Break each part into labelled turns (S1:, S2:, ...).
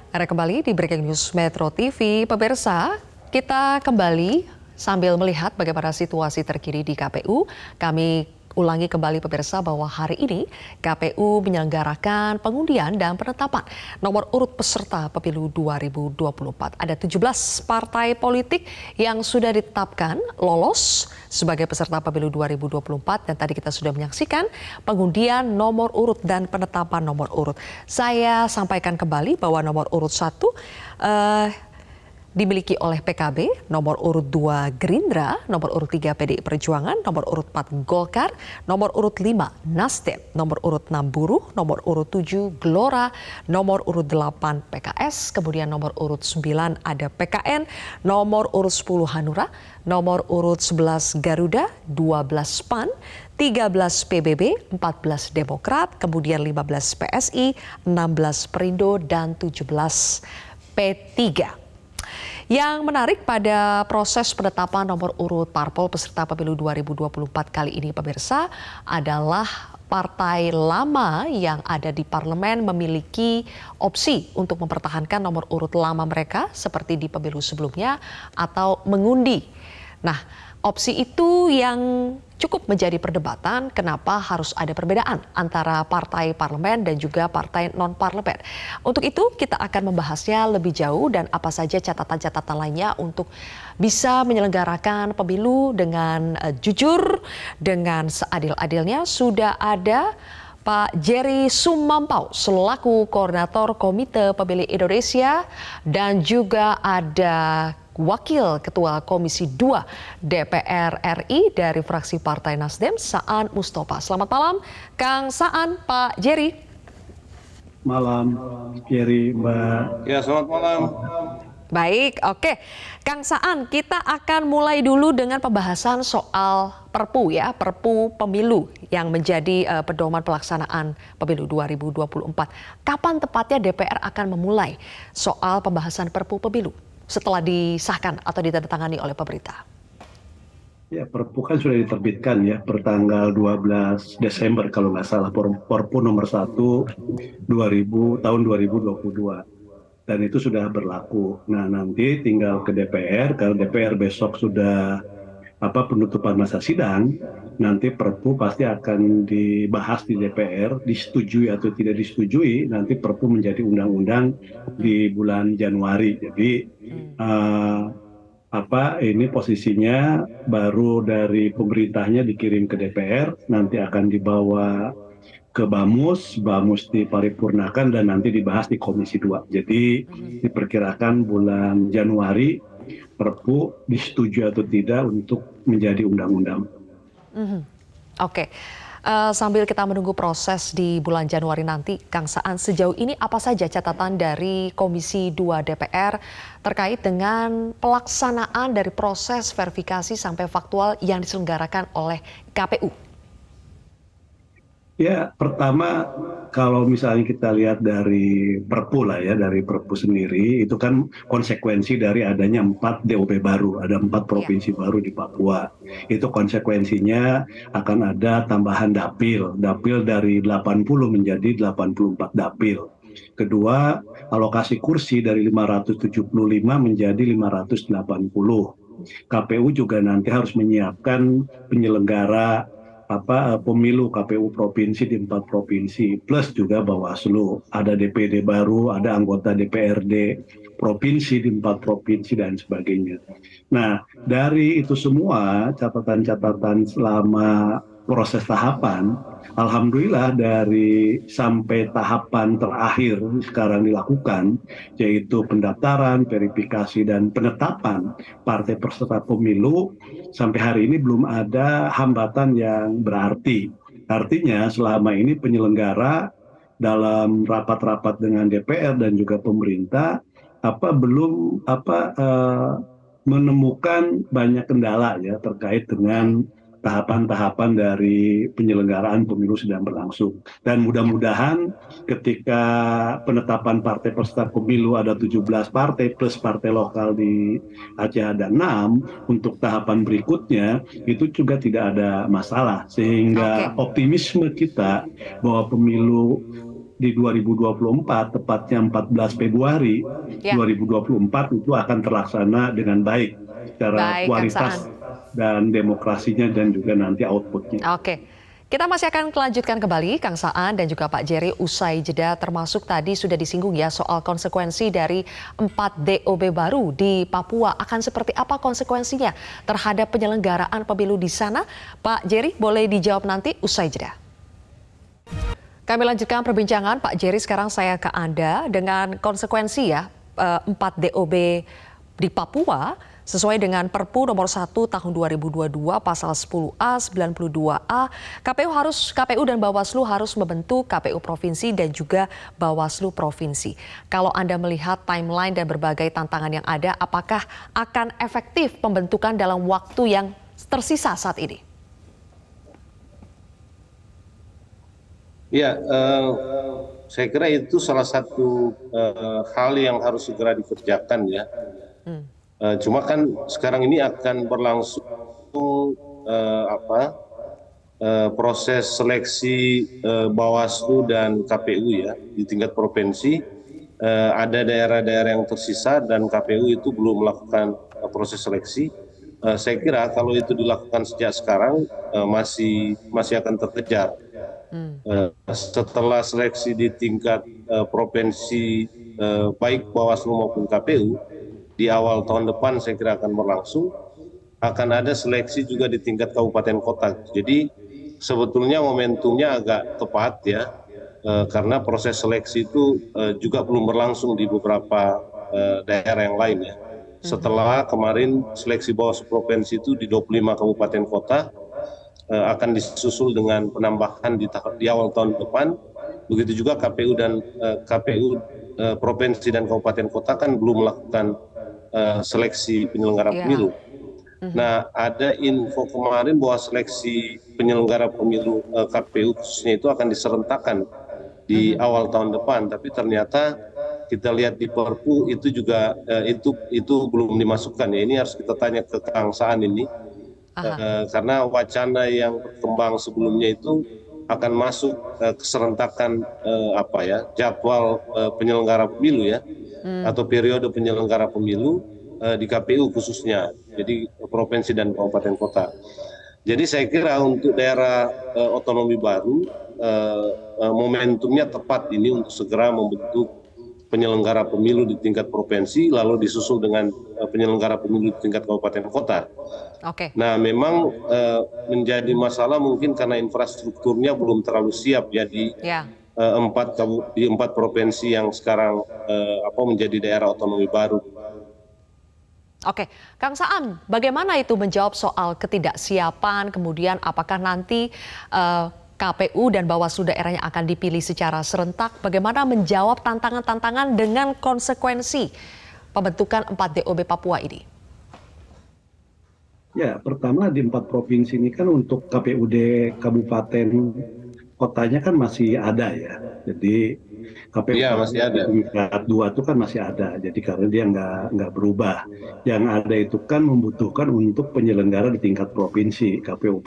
S1: Ada kembali di Breaking News Metro TV, pemirsa, kita kembali sambil melihat bagaimana situasi terkini di KPU. Kami ulangi kembali pemirsa bahwa hari ini KPU menyelenggarakan pengundian dan penetapan nomor urut peserta pemilu 2024. Ada 17 partai politik yang sudah ditetapkan lolos sebagai peserta pemilu 2024 dan tadi kita sudah menyaksikan pengundian nomor urut dan penetapan nomor urut. Saya sampaikan kembali bahwa nomor urut 1 dimiliki oleh PKB, nomor urut 2 Gerindra, nomor urut 3 PDI Perjuangan, nomor urut 4 Golkar, nomor urut 5 Nasdem, nomor urut 6 Buruh, nomor urut 7 Gelora, nomor urut 8 PKS, kemudian nomor urut 9 ada PKN, nomor urut 10 Hanura, nomor urut 11 Garuda, 12 PAN, 13 PBB, 14 Demokrat, kemudian 15 PSI, 16 Perindo, dan 17 P3. Yang menarik pada proses penetapan nomor urut parpol peserta pemilu 2024 kali ini pemirsa adalah partai lama yang ada di parlemen memiliki opsi untuk mempertahankan nomor urut lama mereka seperti di pemilu sebelumnya atau mengundi. Nah, opsi itu yang cukup menjadi perdebatan kenapa harus ada perbedaan antara partai parlemen dan juga partai non-parlemen. Untuk itu kita akan membahasnya lebih jauh dan apa saja catatan-catatan lainnya untuk bisa menyelenggarakan pemilu dengan jujur, dengan seadil-adilnya. Sudah ada Pak Jerry Sumampau selaku Koordinator Komite Pemilih Indonesia dan juga ada Wakil Ketua Komisi 2 DPR RI dari fraksi Partai Nasdem, Saan Mustafa. Selamat malam, Kang Saan, Pak Jerry.
S2: Malam, Jerry, Mbak.
S3: Ya, selamat malam.
S1: Baik, oke. Kang Saan, kita akan mulai dulu dengan pembahasan soal Perpu ya, Perpu Pemilu yang menjadi pedoman pelaksanaan Pemilu 2024. Kapan tepatnya DPR akan memulai soal pembahasan Perpu Pemilu setelah disahkan atau ditandatangani oleh pemerintah?
S2: Ya, Perpu kan sudah diterbitkan ya, pertanggal 12 Desember kalau nggak salah, Perpu nomor 1 tahun 2022. Dan itu sudah berlaku. Nah, nanti tinggal ke DPR, kalau DPR besok sudah penutupan masa sidang, nanti Perpu pasti akan dibahas di DPR, disetujui atau tidak disetujui, nanti Perpu menjadi undang-undang di bulan Januari. Jadi ini posisinya baru dari pemerintahnya dikirim ke DPR, nanti akan dibawa ke Bamus diparipurnakan dan nanti dibahas di Komisi 2. Jadi diperkirakan bulan Januari Perpu disetujui atau tidak untuk menjadi undang-undang.
S1: Oke. Sambil kita menunggu proses di bulan Januari nanti, Kang Saan, sejauh ini apa saja catatan dari Komisi 2 DPR terkait dengan pelaksanaan dari proses verifikasi sampai faktual yang diselenggarakan oleh KPU?
S2: Ya, pertama kalau misalnya kita lihat dari Perpu lah ya, dari Perpu sendiri, itu kan konsekuensi dari adanya 4 DOP baru, ada 4 provinsi baru di Papua. Itu konsekuensinya akan ada tambahan dapil dari 80 menjadi 84 dapil. Kedua, alokasi kursi dari 575 menjadi 580. KPU juga nanti harus menyiapkan penyelenggara pemilu KPU provinsi di 4 provinsi, plus juga Bawaslu, ada DPD baru, ada anggota DPRD provinsi di 4 provinsi dan sebagainya. Nah, dari itu semua catatan-catatan selama proses tahapan, alhamdulillah dari sampai tahapan terakhir sekarang dilakukan, yaitu pendaftaran, verifikasi, dan penetapan partai peserta pemilu, sampai hari ini belum ada hambatan yang berarti. Artinya selama ini penyelenggara dalam rapat-rapat dengan DPR dan juga pemerintah belum menemukan banyak kendala ya terkait dengan tahapan-tahapan dari penyelenggaraan pemilu sedang berlangsung. Dan mudah-mudahan ketika penetapan partai peserta pemilu ada 17 partai plus partai lokal di Aceh ada 6, untuk tahapan berikutnya itu juga tidak ada masalah. Sehingga optimisme kita bahwa pemilu di 2024, tepatnya 14 Februari
S1: Ya,
S2: 2024 itu akan terlaksana dengan baik secara
S1: baik Kang Saan.
S2: kualitas dan demokrasinya dan juga nanti outputnya.
S1: Oke, kita masih akan melanjutkan kembali Kang Saan dan juga Pak Jerry usai jeda, termasuk tadi sudah disinggung ya soal konsekuensi dari 4 DOB baru di Papua. Akan seperti apa konsekuensinya terhadap penyelenggaraan pemilu di sana? Pak Jerry boleh dijawab nanti usai jeda. Kami lanjutkan perbincangan Pak Jerry, sekarang saya ke Anda dengan konsekuensi ya 4 DOB di Papua sesuai dengan Perpu nomor 1 tahun 2022 pasal 10A 92A. KPU dan Bawaslu harus membentuk KPU provinsi dan juga Bawaslu provinsi. Kalau Anda melihat timeline dan berbagai tantangan yang ada, apakah akan efektif pembentukan dalam waktu yang tersisa saat ini?
S3: Ya, saya kira itu salah satu hal yang harus segera dikerjakan ya. Cuma kan sekarang ini akan berlangsung proses seleksi Bawaslu dan KPU ya di tingkat provinsi. Ada daerah-daerah yang tersisa dan KPU itu belum melakukan proses seleksi. Saya kira kalau itu dilakukan sejak sekarang masih akan terkejar. Setelah seleksi di tingkat provinsi baik Bawaslu maupun KPU di awal tahun depan saya kira akan berlangsung, akan ada seleksi juga di tingkat kabupaten kota. Jadi sebetulnya momentumnya agak tepat ya, karena proses seleksi itu juga belum berlangsung di beberapa daerah yang lain ya. Setelah kemarin seleksi Bawaslu provinsi itu di 25 kabupaten kota, akan disusul dengan penambahan di awal tahun depan. Begitu juga KPU provinsi dan kabupaten kota kan belum melakukan seleksi penyelenggara pemilu. Nah, ada info kemarin bahwa seleksi penyelenggara pemilu KPU khususnya itu akan diserentakkan di awal tahun depan, tapi ternyata kita lihat di Perpu itu juga itu belum dimasukkan ya. Ini harus kita tanya ke Kang Saan ini. Karena wacana yang berkembang sebelumnya itu akan masuk keserentakan jadwal penyelenggara pemilu ya, atau periode penyelenggara pemilu di KPU khususnya, jadi provinsi dan kabupaten kota. Jadi saya kira untuk daerah otonomi baru momentumnya tepat ini untuk segera membentuk penyelenggara pemilu di tingkat provinsi, lalu disusul dengan penyelenggara pemilu di tingkat kabupaten kota.
S1: Oke.
S3: Nah, memang menjadi masalah mungkin karena infrastrukturnya belum terlalu siap ya di empat provinsi yang sekarang menjadi daerah otonomi baru.
S1: Oke, Kang Saan, bagaimana itu menjawab soal ketidaksiapan, kemudian apakah nanti KPU dan Bawaslu daerahnya akan dipilih secara serentak, bagaimana menjawab tantangan-tantangan dengan konsekuensi pembentukan 4 DOB Papua ini?
S2: Ya, pertama di 4 provinsi ini kan untuk KPUD kabupaten kotanya kan masih ada ya. Jadi KPU
S3: masih ada.
S2: tingkat 2 itu kan masih ada. Jadi karena dia nggak berubah. Yang ada itu kan membutuhkan untuk penyelenggara di tingkat provinsi, KPU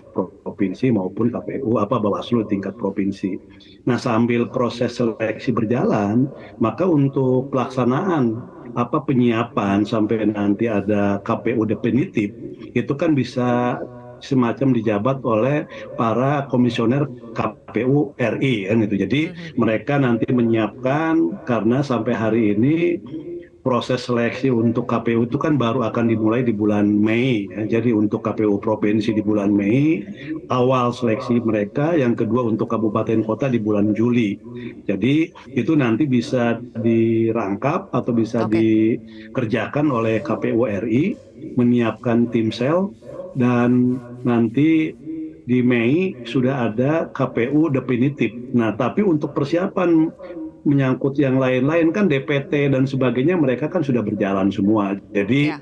S2: provinsi maupun Bawaslu di tingkat provinsi. Nah, sambil proses seleksi berjalan, maka untuk pelaksanaan penyiapan sampai nanti ada KPU definitif itu kan bisa semacam dijabat oleh para komisioner KPU RI kan gitu. Jadi mereka nanti menyiapkan, karena sampai hari ini proses seleksi untuk KPU itu kan baru akan dimulai di bulan Mei ya. Jadi untuk KPU provinsi di bulan Mei awal seleksi mereka, yang kedua untuk kabupaten kota di bulan Juli. Jadi itu nanti bisa dirangkap atau bisa dikerjakan oleh KPU RI, menyiapkan tim sel, dan nanti di Mei sudah ada KPU definitif. Nah, tapi untuk persiapan menyangkut yang lain-lain kan DPT dan sebagainya mereka kan sudah berjalan semua. Jadi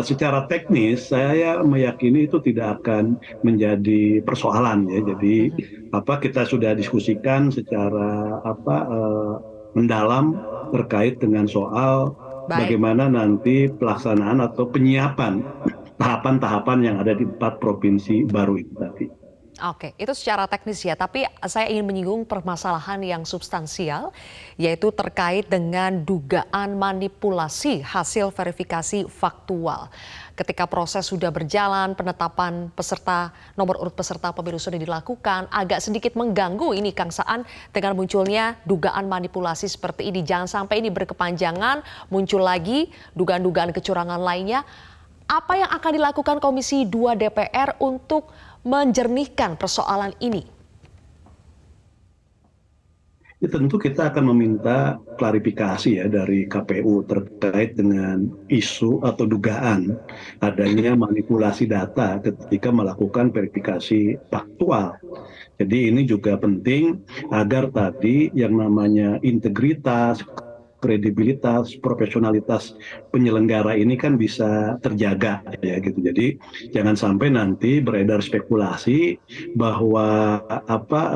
S2: secara teknis saya meyakini itu tidak akan menjadi persoalan ya. Jadi kita sudah diskusikan secara mendalam terkait dengan soal bagaimana nanti pelaksanaan atau penyiapan tahapan-tahapan yang ada di 4 provinsi baru itu tadi.
S1: Oke, itu secara teknis ya, tapi saya ingin menyinggung permasalahan yang substansial, yaitu terkait dengan dugaan manipulasi hasil verifikasi faktual. Ketika proses sudah berjalan, penetapan peserta, nomor urut peserta pemilu sudah dilakukan, agak sedikit mengganggu ini Kang Saan dengan munculnya dugaan manipulasi seperti ini. Jangan sampai ini berkepanjangan, muncul lagi dugaan-dugaan kecurangan lainnya. Apa yang akan dilakukan Komisi 2 DPR untuk menjernihkan persoalan ini?
S2: Ya, tentu kita akan meminta klarifikasi ya dari KPU terkait dengan isu atau dugaan adanya manipulasi data ketika melakukan verifikasi faktual. Jadi ini juga penting agar tadi yang namanya integritas, kredibilitas, profesionalitas penyelenggara ini kan bisa terjaga ya gitu. Jadi jangan sampai nanti beredar spekulasi bahwa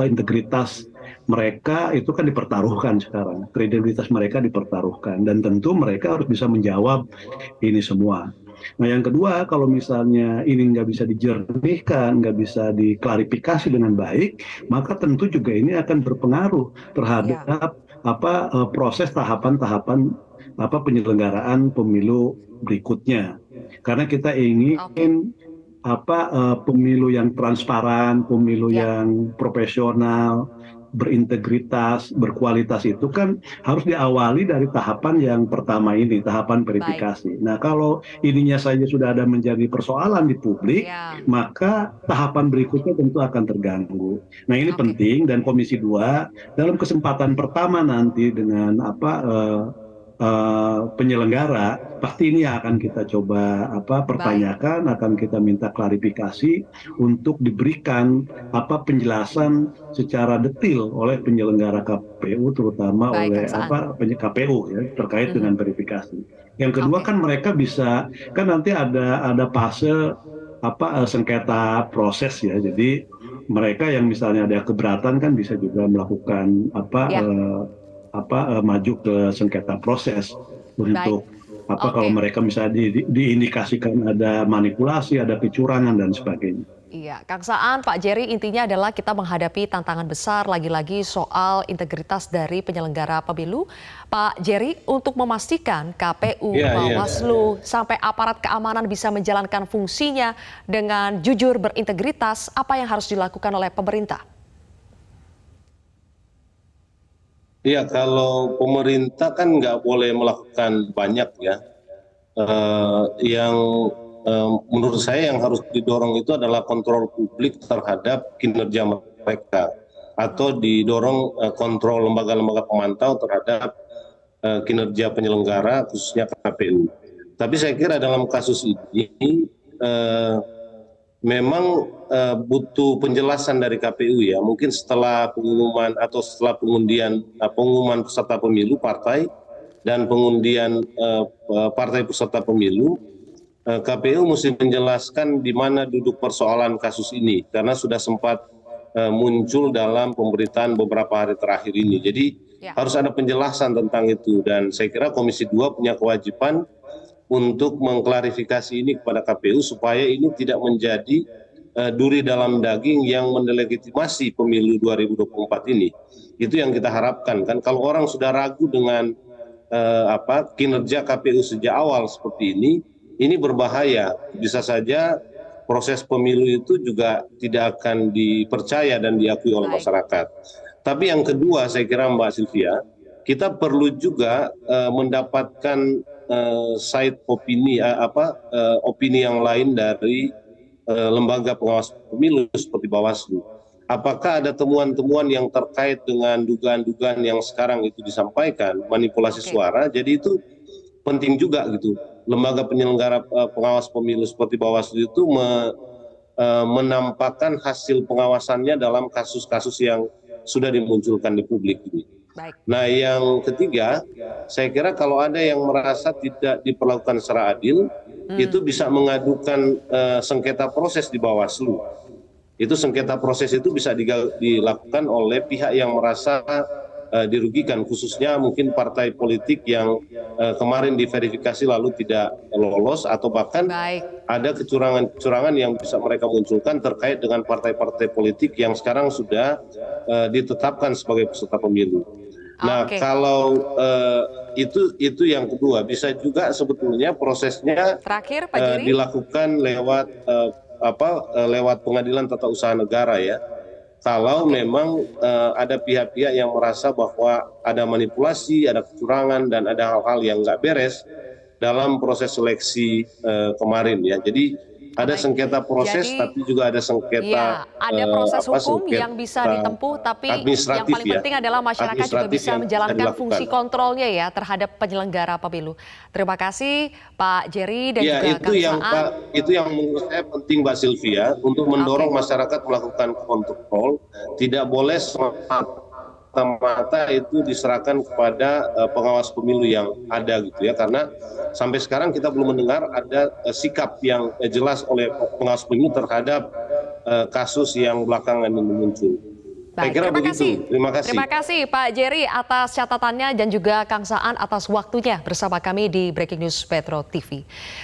S2: integritas mereka itu kan dipertaruhkan sekarang, kredibilitas mereka dipertaruhkan, dan tentu mereka harus bisa menjawab ini semua. Nah yang kedua, kalau misalnya ini nggak bisa dijernihkan, nggak bisa diklarifikasi dengan baik, maka tentu juga ini akan berpengaruh terhadap proses tahapan-tahapan penyelenggaraan pemilu berikutnya. Karena kita ingin pemilu yang transparan, pemilu yang profesional, berintegritas, berkualitas itu kan harus diawali dari tahapan yang pertama ini, tahapan verifikasi. Nah, kalau ininya saja sudah ada menjadi persoalan di publik, maka tahapan berikutnya tentu akan terganggu. Nah, ini penting, dan Komisi 2 dalam kesempatan pertama nanti dengan penyelenggara, pasti ini akan kita coba pertanyakan, akan kita minta klarifikasi untuk diberikan penjelasan secara detail oleh penyelenggara KPU, terutama oleh KPU ya, terkait dengan verifikasi. Yang kedua kan mereka bisa, kan nanti ada fase sengketa proses ya, jadi mereka yang misalnya ada keberatan kan bisa juga melakukan maju ke sengketa proses untuk kalau mereka misalnya diindikasikan ada manipulasi, ada kecurangan dan sebagainya.
S1: Iya, Kang Saan, Pak Jerry, intinya adalah kita menghadapi tantangan besar lagi-lagi soal integritas dari penyelenggara pemilu. Pak Jerry, untuk memastikan KPU, Bawaslu, sampai aparat keamanan bisa menjalankan fungsinya dengan jujur berintegritas, apa yang harus dilakukan oleh pemerintah?
S3: Iya, kalau pemerintah kan nggak boleh melakukan banyak ya. Yang menurut saya yang harus didorong itu adalah kontrol publik terhadap kinerja mereka, atau didorong kontrol lembaga-lembaga pemantau terhadap kinerja penyelenggara khususnya KPU. Tapi saya kira dalam kasus ini memang butuh penjelasan dari KPU ya, mungkin setelah pengumuman atau setelah pengumuman peserta pemilu partai dan pengundian partai peserta pemilu, KPU mesti menjelaskan di mana duduk persoalan kasus ini, karena sudah sempat muncul dalam pemberitaan beberapa hari terakhir ini. Jadi harus ada penjelasan tentang itu, dan saya kira Komisi 2 punya kewajiban untuk mengklarifikasi ini kepada KPU supaya ini tidak menjadi duri dalam daging yang mendelegitimasi pemilu 2024 ini. Itu yang kita harapkan kan. Kalau orang sudah ragu dengan kinerja KPU sejak awal seperti ini berbahaya. Bisa saja proses pemilu itu juga tidak akan dipercaya dan diakui oleh masyarakat. Tapi yang kedua, saya kira Mbak Sylvia, kita perlu juga mendapatkan side opini opini yang lain dari lembaga pengawas pemilu seperti Bawaslu. Apakah ada temuan-temuan yang terkait dengan dugaan-dugaan yang sekarang itu disampaikan, manipulasi suara? Jadi itu penting juga gitu. Lembaga penyelenggara pengawas pemilu seperti Bawaslu itu menampakkan hasil pengawasannya dalam kasus-kasus yang sudah dimunculkan di publik ini. Nah, yang ketiga, saya kira kalau ada yang merasa tidak diperlakukan secara adil, itu bisa mengadukan sengketa proses di Bawaslu. Itu sengketa proses itu bisa dilakukan oleh pihak yang merasa dirugikan, khususnya mungkin partai politik yang kemarin diverifikasi lalu tidak lolos, atau bahkan ada kecurangan-kecurangan yang bisa mereka munculkan terkait dengan partai-partai politik yang sekarang sudah ditetapkan sebagai peserta pemilu. Nah, kalau itu yang kedua, bisa juga sebetulnya prosesnya
S1: Terakhir, Pak Jerry,
S3: dilakukan lewat lewat pengadilan tata usaha negara ya. Kalau memang ada pihak-pihak yang merasa bahwa ada manipulasi, ada kecurangan, dan ada hal-hal yang nggak beres dalam proses seleksi kemarin ya. Jadi ada sengketa proses, tapi juga ada sengketa
S1: ada proses hukum yang bisa ditempuh, tapi yang paling penting adalah masyarakat juga bisa menjalankan fungsi kontrolnya ya terhadap penyelenggara pemilu. Terima kasih Pak Jerry dan juga Kang Saan.
S3: Itu yang menurut saya penting Mbak Sylvia, untuk mendorong masyarakat melakukan kontrol, tidak boleh semata-mata itu diserahkan kepada pengawas pemilu yang ada gitu ya, karena sampai sekarang kita belum mendengar ada sikap yang jelas oleh pengawas pemilu terhadap kasus yang belakangan ini muncul. Saya kira begitu. Terima kasih.
S1: Terima kasih Pak Jerry atas catatannya dan juga Kang Saan atas waktunya bersama kami di Breaking News Metro TV.